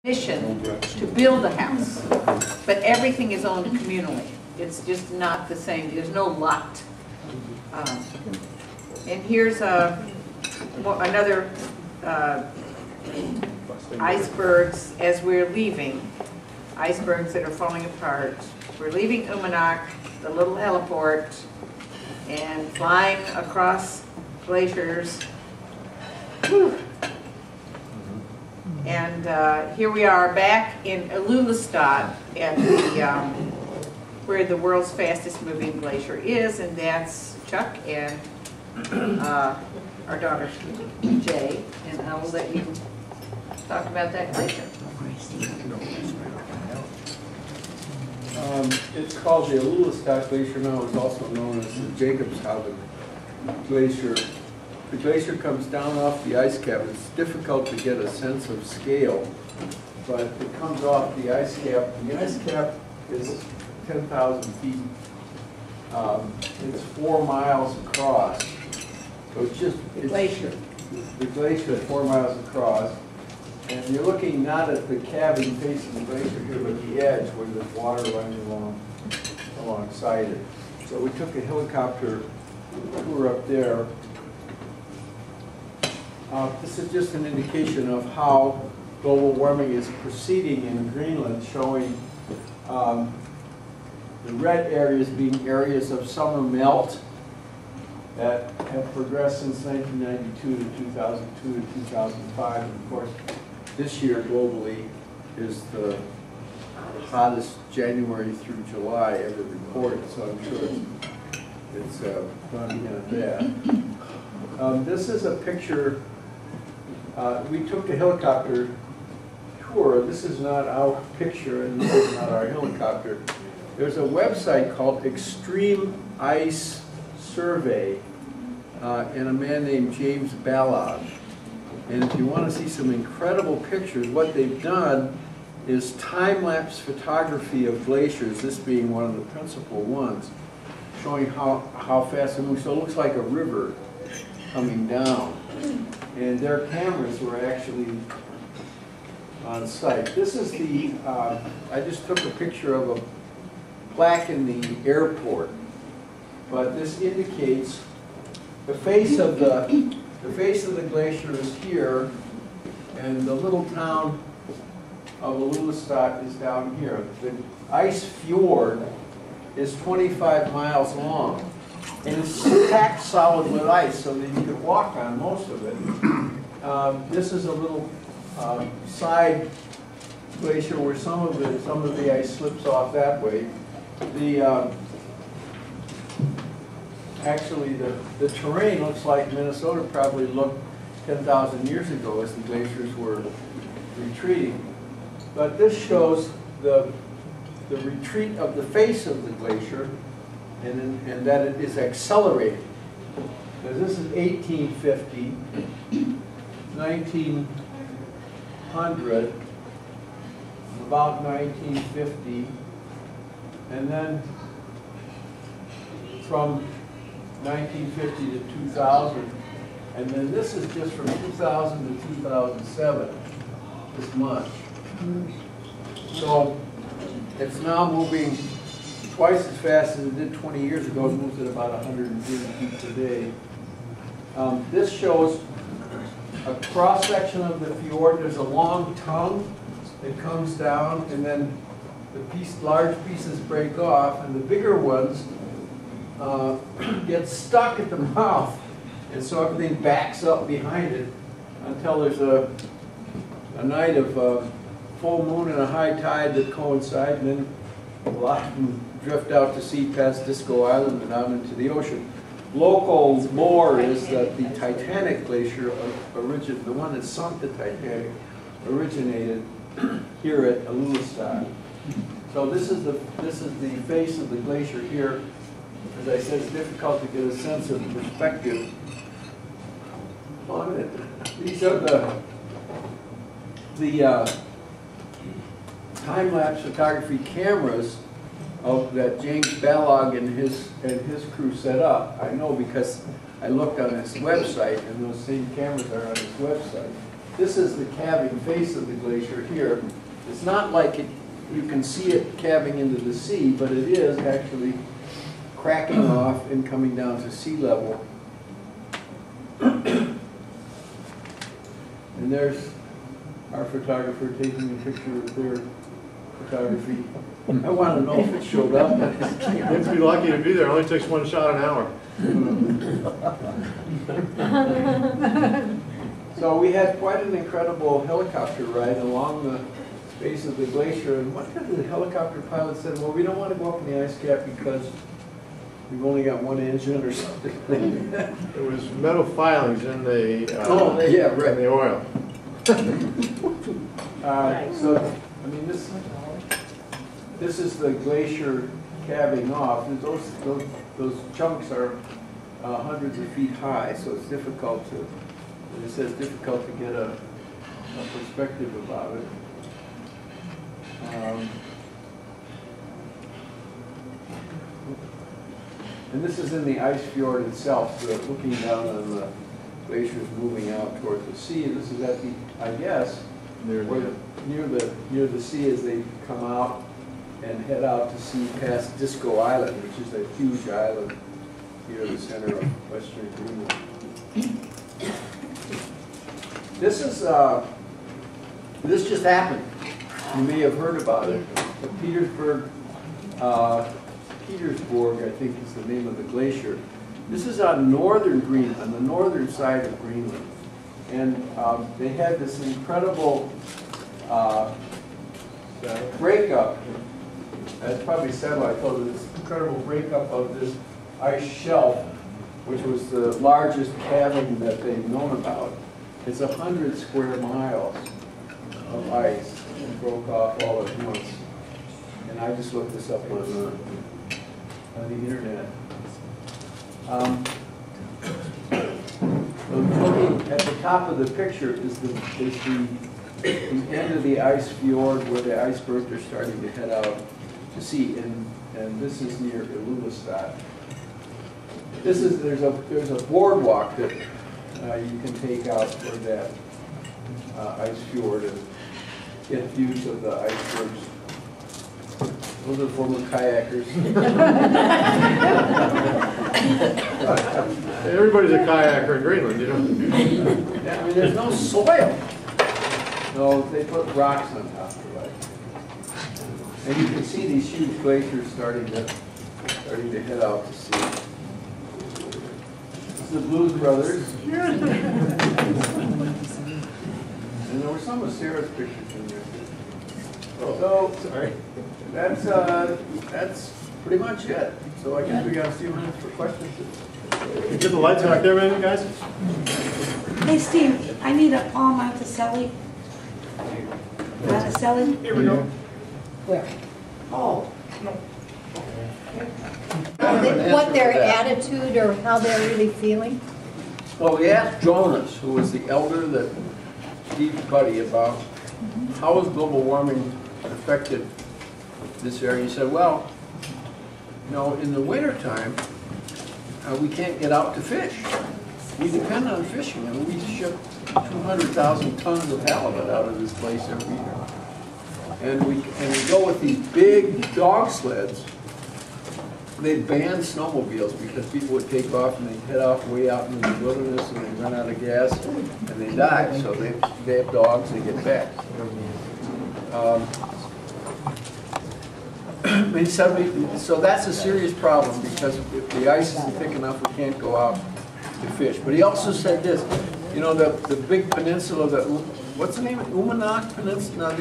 permission to build a house, but everything is owned communally. It's just not the same. There's no lot. And here's another icebergs as we're leaving. Icebergs that are falling apart. We're leaving Umanak, the little heliport, and flying across glaciers. Whew. And here we are back in Ilulissat at the where the world's fastest moving glacier is, and that's Chuck and our daughter Jay, and I will let you talk about that glacier. It's called the Ilulissat Glacier now. It's also known as the Jacobshaven Glacier. The glacier comes down off the ice cap. It's difficult to get a sense of scale, but it comes off the ice cap. The ice cap is 10,000 feet. It's 4 miles across. So it's just the glacier. The glacier is 4 miles across. And you're looking not at the calving face of the glacier here, but the edge where there's water running alongside it. So we took a helicopter tour up there. This is just an indication of how global warming is proceeding in Greenland, showing the red areas being areas of summer melt that have progressed since 1992 to 2002 to 2005. And of course, this year globally is the hottest January through July ever recorded, so I'm sure it's going to be in that. This is a picture. We took a helicopter tour. This is not our picture, and this is not our helicopter. There's a website called Extreme Ice Survey, and a man named James Ballard. And if you want to see some incredible pictures, what they've done is time-lapse photography of glaciers, this being one of the principal ones, showing how fast it moves. So it looks like a river coming down. And their cameras were actually on site. This is the, I just took a picture of a plaque in the airport, but this indicates the face of the glacier is here, and the little town of Ilulissat is down here. The ice fjord is 25 miles long. And it's packed solid with ice so that you could walk on most of it. This is a little side glacier where some of the ice slips off that way. Actually, the terrain looks like Minnesota probably looked 10,000 years ago as the glaciers were retreating. But this shows the retreat of the face of the glacier, and that it is accelerating. Because this is 1850, 1900, about 1950, and then from 1950 to 2000, and then this is just from 2000 to 2007, this much. So it's now moving twice as fast as it did 20 years ago. It moves at about 130 feet per day. This shows a cross-section of the fjord. There's a long tongue that comes down, and then the large pieces break off, and the bigger ones get stuck at the mouth, and so everything backs up behind it until there's a night of full moon and a high tide that coincide, and then a lot of them drift out to sea past Disco Island and out into the ocean. Local lore is that the Titanic glacier, the one that sunk the Titanic, originated here at Ilulissat. So this is the face of the glacier here. As I said, it's difficult to get a sense of perspective on it. These are the time-lapse photography cameras that James Ballard and his crew set up. I know because I looked on his website, and those same cameras are on his website. this is the calving face of the glacier here. It's not like you can see it calving into the sea, but it is actually cracking off and coming down to sea level. And there's our photographer taking a picture of their photography. I want to know if it showed up. You have to be lucky to be there. It only takes one shot an hour. So we had quite an incredible helicopter ride along the base of the glacier, and what did the helicopter pilot said? Well, we don't want to go up in the ice cap because we've only got one engine or something. There was metal filings in the yeah, right. in the oil. So, I mean, this is the glacier calving off. Those chunks are hundreds of feet high, so it's difficult to, as I said, it's difficult to get a perspective about it. And this is in the ice fjord itself, so looking down on the glaciers moving out towards the sea. This is at the, I guess, near the sea as they come out and head out to sea past Disco Island, which is a huge island near the center of western Greenland. This just happened. You may have heard about it. The Petersburg, I think is the name of the glacier. This is on northern Greenland, on the northern side of Greenland. And they had this incredible breakup. That's probably satellite photo. This incredible breakup of this ice shelf, which was the largest calving that they've known about. It's 100 square miles of ice and broke off all at once. And I just looked this up on the internet. Looking at the top of the picture is the end of the ice fjord where the icebergs are starting to head out to sea, and this is near Ilulissat. There's a boardwalk that you can take out for that ice fjord and get views of the icebergs. Those are former kayakers. Everybody's a kayaker in Greenland, you know. Yeah, I mean, there's no soil. No, they put rocks on top of it. And you can see these huge glaciers starting to head out to sea. This is the Blues Brothers. And there were some of Sarah's pictures in there. So, sorry. That's pretty much it. So I guess we got a few minutes for questions. Get the lights back there, man, guys. Hey, Steve, I need a palm Monticelli. Monticelli? Here we go. Where? Oh. What their attitude or how they're really feeling? Well, we asked Jonas, who was the elder that Steve's buddy, about how has global warming affected this area. He said, well, you know, in the wintertime, we can't get out to fish. We depend on fishing. I mean, we ship 200,000 tons of halibut out of this place every year. And we go with these big dog sleds. They banned snowmobiles because people would take off and they'd head off way out into the wilderness and they'd run out of gas and they die. So they have dogs, they get back. So that's a serious problem because if the ice isn't thick enough, we can't go out to fish. But he also said this, you know, the big peninsula, what's the name of it? Umanak Peninsula?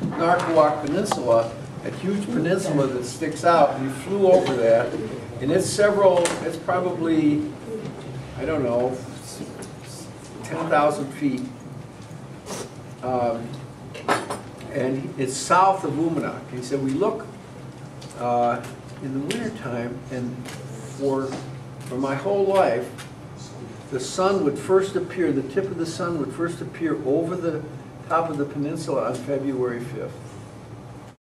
Narcoak Peninsula, a huge peninsula that sticks out, and he flew over that, and it's probably, I don't know, 10,000 feet. And it's south of Umanak. He said, we look in the wintertime, and for my whole life, the sun would first appear, the tip of the sun would first appear over the top of the peninsula on February 5th.